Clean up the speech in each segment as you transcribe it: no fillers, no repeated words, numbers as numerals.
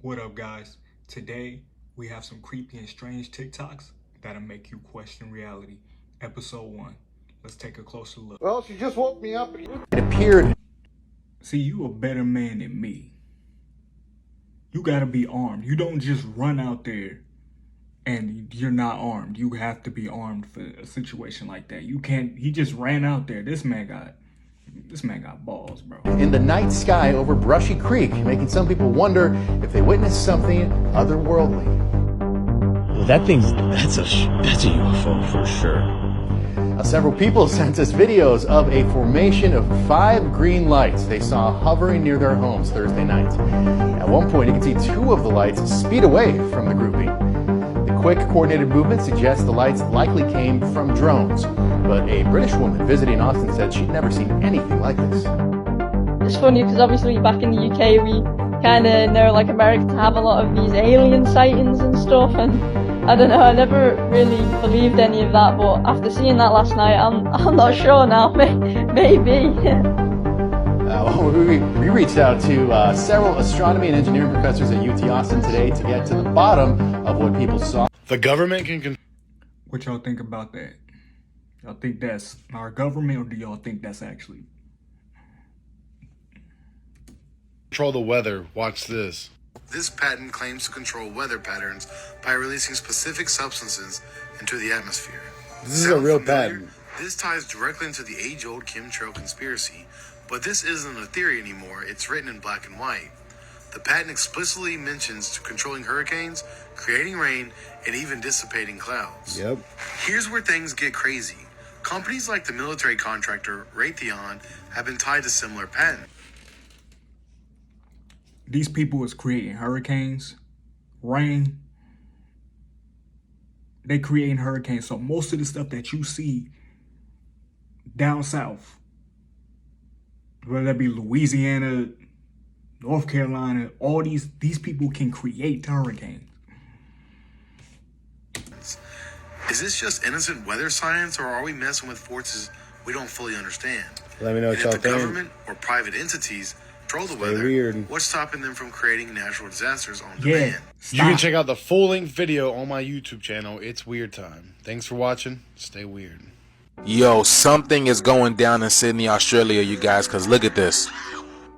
What up, guys? Today we have some creepy and strange TikToks that'll make you question reality. Episode 1. Let's take a closer look. Well, she just woke me up. It appeared. See, you a better man than me. You gotta be armed. You don't just run out there and you're not armed. You have to be armed for a situation like that. You can't. He just ran out there. This man got balls, bro. In the night sky over Brushy Creek, making some people wonder if they witnessed something otherworldly. That's a UFO for sure. Several people sent us videos of a formation of 5 green lights they saw hovering near their homes Thursday night. At one point, you can see 2 of the lights speed away from the grouping. The quick, coordinated movement suggests the lights likely came from drones, but a British woman visiting Austin said she'd never seen anything like this. It's funny because obviously back in the UK we kind of know like America to have a lot of these alien sightings and stuff, and I don't know, I never really believed any of that, but after seeing that last night I'm not sure now. Maybe. We reached out to several astronomy and engineering professors at UT Austin today to get to the bottom of what people saw. The government can What y'all think about that? Y'all think that's our government, or do y'all think that's actually? control the weather. Watch this. This patent claims to control weather patterns by releasing specific substances into the atmosphere. This is a real familiar? patent. This ties directly into the age-old chemtrail conspiracy, but this isn't a theory anymore. It's written in black and white. The patent explicitly mentions controlling hurricanes, creating rain, and even dissipating clouds. Yep. Here's where things get crazy. Companies like the military contractor Raytheon have been tied to similar patents. These people is creating hurricanes, rain. They creating hurricanes. So most of the stuff that you see down south, whether that be Louisiana, North Carolina, all these people can create hurricanes. Is this just innocent weather science, or are we messing with forces we don't fully understand? Let me know what And y'all if the think. government or private entities control the Stay weather, weird. what's stopping them from creating natural disasters on Yeah. demand? You can check out the full-length video on my YouTube channel. It's Weird Time. Thanks for watching. Stay weird. Yo, something is going down in Sydney, Australia, you guys, because look at this.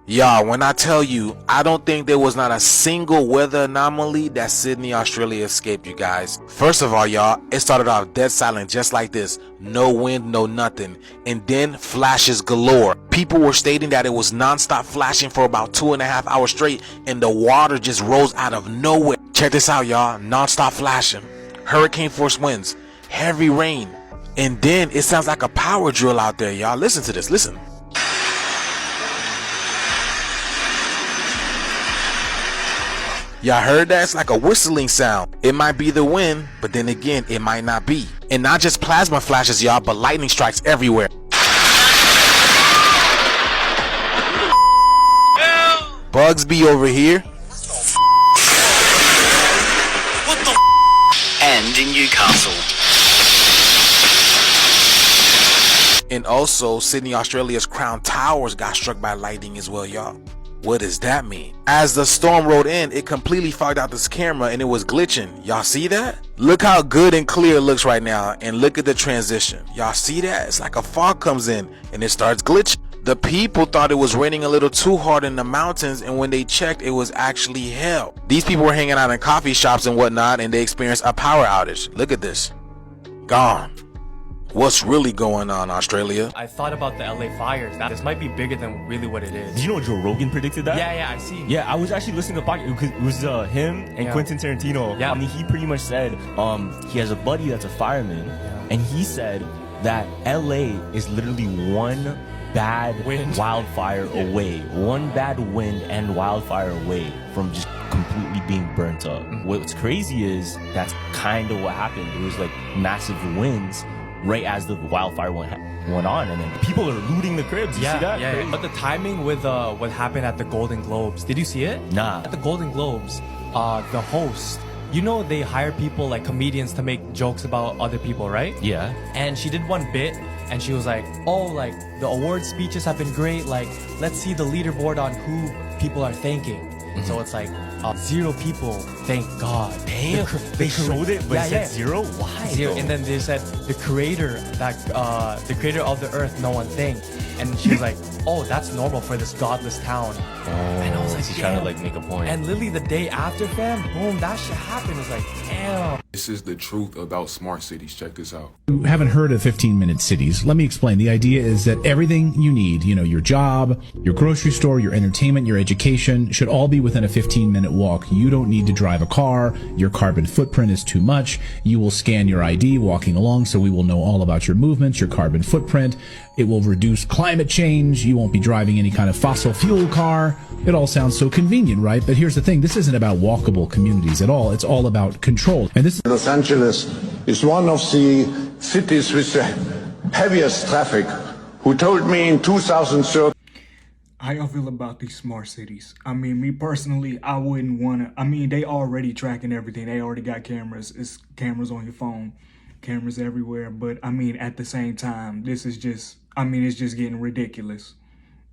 Y'all, when I tell you, I don't think there was not a single weather anomaly that Sydney, Australia escaped, you guys. First of all, y'all, it started off dead silent just like this. No wind, no nothing. And then flashes galore. People were stating that it was non-stop flashing for about 2.5 hours straight, and the water just rose out of nowhere. Check this out, y'all. Non-stop flashing. Hurricane force winds. Heavy rain. And then it sounds like a power drill out there, y'all. Listen to this. Listen. Y'all heard that? It's like a whistling sound. It might be the wind, but then again, it might not be. And not just plasma flashes, y'all, but lightning strikes everywhere. Bugsby over here. And in Newcastle. And also, Sydney, Australia's Crown Towers got struck by lightning as well, y'all. What does that mean? As the storm rolled in, it completely fogged out this camera and it was glitching. Y'all see that? Look how good and clear it looks right now, and look at the transition. Y'all see that? It's like a fog comes in and it starts glitching. The people thought it was raining a little too hard in the mountains, and when they checked, it was actually hell. These people were hanging out in coffee shops and whatnot, and they experienced a power outage. Look at this. Gone. What's really going on, Australia? I thought about the LA fires. This might be bigger than really what it is. Did you know Joe Rogan predicted that? Yeah, I see. Yeah, I was actually listening to the podcast because it was him and Quentin Tarantino. Yeah. I mean, he pretty much said he has a buddy that's a fireman, and he said that LA is literally one bad wildfire away. One bad wind and wildfire away from just completely being burnt up. What's crazy is that's kind of what happened. It was like massive winds right as the wildfire went on, and then people are looting the cribs. You see that? Yeah. But the timing with what happened at the Golden Globes, did you see it? Nah. At the Golden Globes, the host, you know, they hire people like comedians to make jokes about other people, right? Yeah. And she did one bit, and she was like, oh, like the award speeches have been great, like let's see the leaderboard on who people are thanking. So it's like 0 people. Thank God. Damn, they showed it, but it said 0. Why? 0. And then they said the creator the creator of the earth, no one thanked. And she was like, oh, that's normal for this godless town. And I was like, she's trying to like make a point. And literally the day after, fam, boom, that shit happened. It's like, damn. This is the truth about smart cities. Check this out. You haven't heard of 15-minute cities. Let me explain. The idea is that everything you need, your job, your grocery store, your entertainment, your education, should all be within a 15-minute walk. You don't need to drive a car. Your carbon footprint is too much. You will scan your ID walking along, so we will know all about your movements, your carbon footprint. It will reduce climate change. You won't be driving any kind of fossil fuel car. It all sounds so convenient, right? But here's the thing. This isn't about walkable communities at all. It's all about control. And this Los Angeles is one of the cities with the heaviest traffic, who told me in 2013. How y'all feel about these smart cities? I mean, me personally, I wouldn't want to. I mean, they already tracking everything. They already got cameras. It's cameras on your phone, cameras everywhere. But I mean, at the same time, this is just, I mean, it's just getting ridiculous.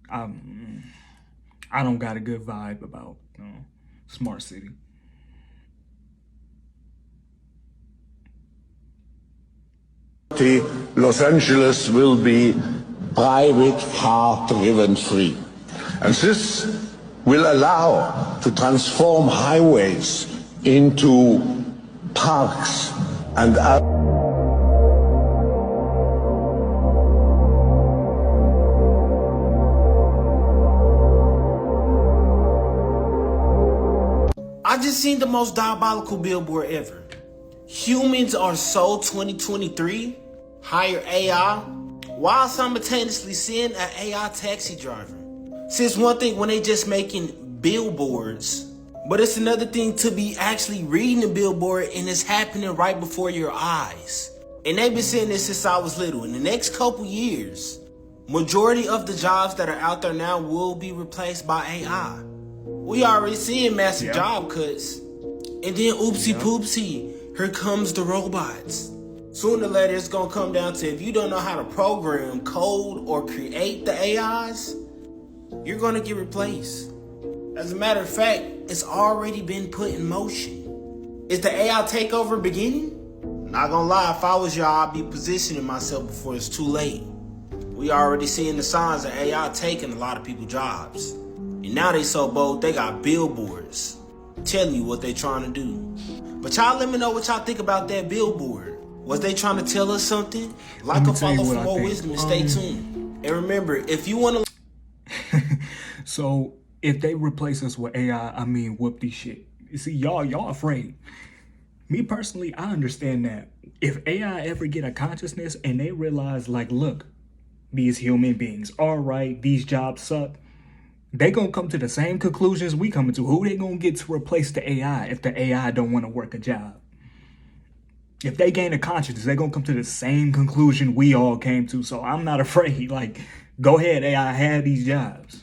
I don't got a good vibe about smart city. Los Angeles will be private car driven free. And this will allow to transform highways into parks and I just seen the most diabolical billboard ever. Humans are so 2023, hire AI, while simultaneously seeing an AI taxi driver. See, it's one thing when they just making billboards, but it's another thing to be actually reading the billboard and it's happening right before your eyes. And they've been saying this since I was little. In the next couple years, majority of the jobs that are out there now will be replaced by AI. We already seeing massive job cuts. And then oopsie poopsie, here comes the robots. Sooner or later, it's gonna come down to if you don't know how to program, code, or create the AIs, you're gonna get replaced. As a matter of fact, it's already been put in motion. Is the AI takeover beginning? Not gonna lie, if I was y'all, I'd be positioning myself before it's too late. We already seeing the signs of AI taking a lot of people's jobs. And now they so bold, they got billboards telling you what they trying to do. But y'all let me know what y'all think about that billboard. Was they trying to tell us something? Like and follow for more wisdom and stay tuned. And remember, if you want to... So, if they replace us with AI, I mean, whoop these shit. You see, y'all afraid. Me personally, I understand that. If AI ever get a consciousness and they realize, like, look, these human beings, all right, these jobs suck, they gonna come to the same conclusions we coming to. Who they gonna get to replace the AI if the AI don't want to work a job? If they gain a consciousness, they gonna come to the same conclusion we all came to. So I'm not afraid. Like, go ahead, AI, have these jobs.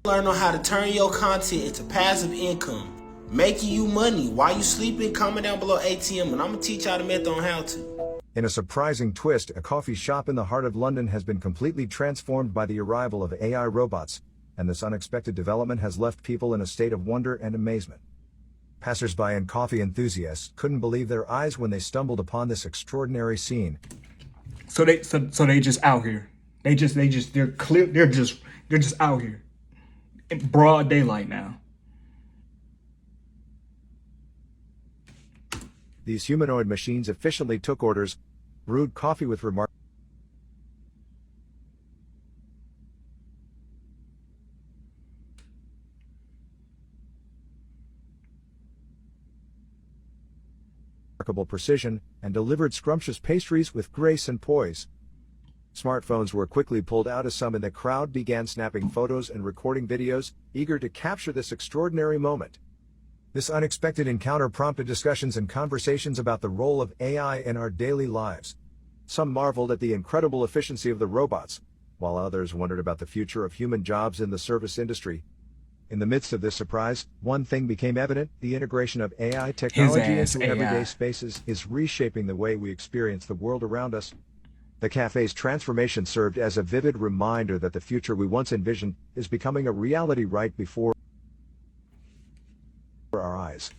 Learn on how to turn your content into passive income, making you money while you sleeping. Comment down below ATM, and I'm gonna teach y'all the method on how to. In a surprising twist, a coffee shop in the heart of London has been completely transformed by the arrival of AI robots, and this unexpected development has left people in a state of wonder and amazement. Passers-by and coffee enthusiasts couldn't believe their eyes when they stumbled upon this extraordinary scene. So they just out here. They're just out here in broad daylight now. These humanoid machines efficiently took orders, brewed coffee with remarkable precision, and delivered scrumptious pastries with grace and poise. Smartphones were quickly pulled out as some in the crowd began snapping photos and recording videos, eager to capture this extraordinary moment. This unexpected encounter prompted discussions and conversations about the role of AI in our daily lives. Some marveled at the incredible efficiency of the robots, while others wondered about the future of human jobs in the service industry. In the midst of this surprise, one thing became evident: the integration of AI technology into everyday spaces is reshaping the way we experience the world around us. The cafe's transformation served as a vivid reminder that the future we once envisioned is becoming a reality right before our eyes.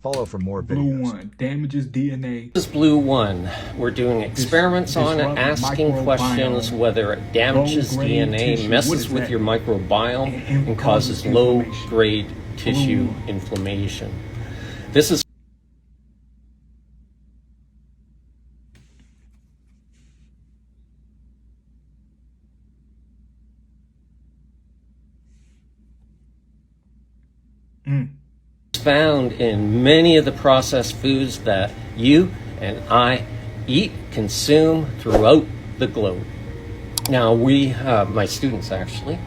Follow for more Blue videos. one damages DNA. This is Blue One. We're doing experiments on it, asking questions whether it damages DNA, messes with your microbiome, and causes low-grade tissue inflammation. This is found in many of the processed foods that you and I eat, consume throughout the globe. Now my students actually,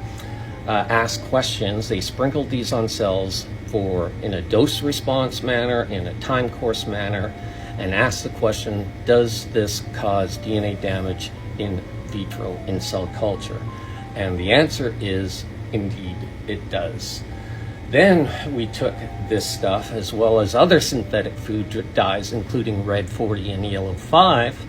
ask questions. They sprinkled these on cells in a dose response manner, in a time course manner, and asked the question, does this cause DNA damage in vitro in cell culture? And the answer is, indeed, it does. Then we took this stuff, as well as other synthetic food dyes, including red 40 and yellow 5,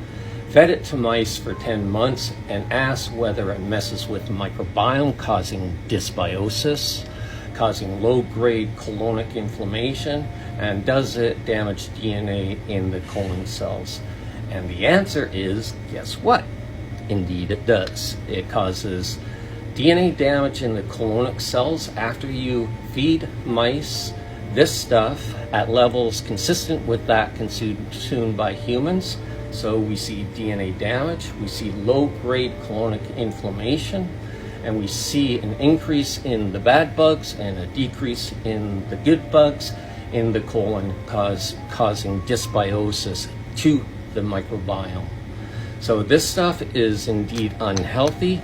fed it to mice for 10 months and asked whether it messes with the microbiome, causing dysbiosis, causing low-grade colonic inflammation, and does it damage DNA in the colon cells? And the answer is, guess what? Indeed it does. It causes DNA damage in the colonic cells after you feed mice this stuff at levels consistent with that consumed by humans. So we see DNA damage, we see low-grade colonic inflammation, and we see an increase in the bad bugs and a decrease in the good bugs in the colon, causing dysbiosis to the microbiome. So this stuff is indeed unhealthy,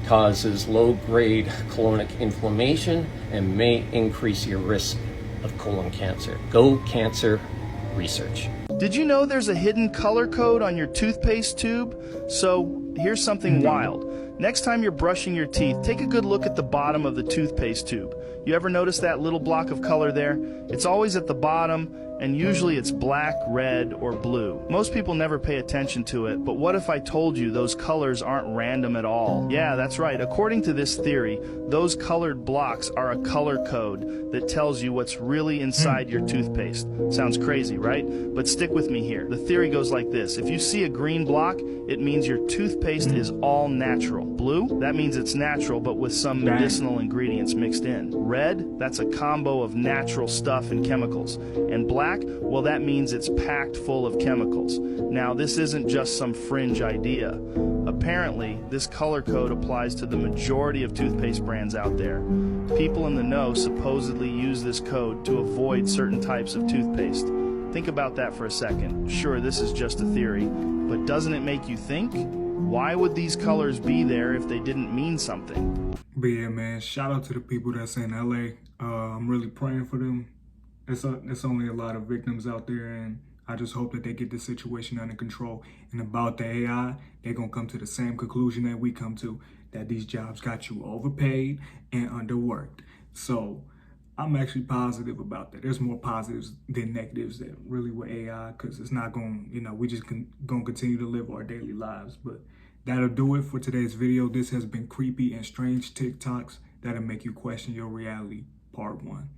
causes low-grade colonic inflammation, and may increase your risk of colon cancer. Go cancer research. Did you know there's a hidden color code on your toothpaste tube? So here's something wild. Next time you're brushing your teeth, take a good look at the bottom of the toothpaste tube. You ever notice that little block of color there? It's always at the bottom, and usually it's black, red, or blue. Most people never pay attention to it, but what if I told you those colors aren't random at all? Yeah, that's right. According to this theory, those colored blocks are a color code that tells you what's really inside your toothpaste. Sounds crazy, right? But stick with me here. The theory goes like this. If you see a green block, it means your toothpaste is all natural. Blue, that means it's natural, but with some medicinal ingredients mixed in. Red, that's a combo of natural stuff and chemicals. And black, well, that means it's packed full of chemicals. Now, this isn't just some fringe idea. Apparently, this color code applies to the majority of toothpaste brands out there. People in the know supposedly use this code to avoid certain types of toothpaste. Think about that for a second. Sure, this is just a theory, but doesn't it make you think? Why would these colors be there if they didn't mean something? But yeah, man, shout out to the people that's in LA. I'm really praying for them. It's only a lot of victims out there, and I just hope that they get the situation under control. And about the AI, they're going to come to the same conclusion that we come to, that these jobs got you overpaid and underworked. So I'm actually positive about that. There's more positives than negatives that really with AI, because it's not going, we just going to continue to live our daily lives. But that'll do it for today's video. This has been Creepy and Strange TikToks that'll make you question your reality, part 1.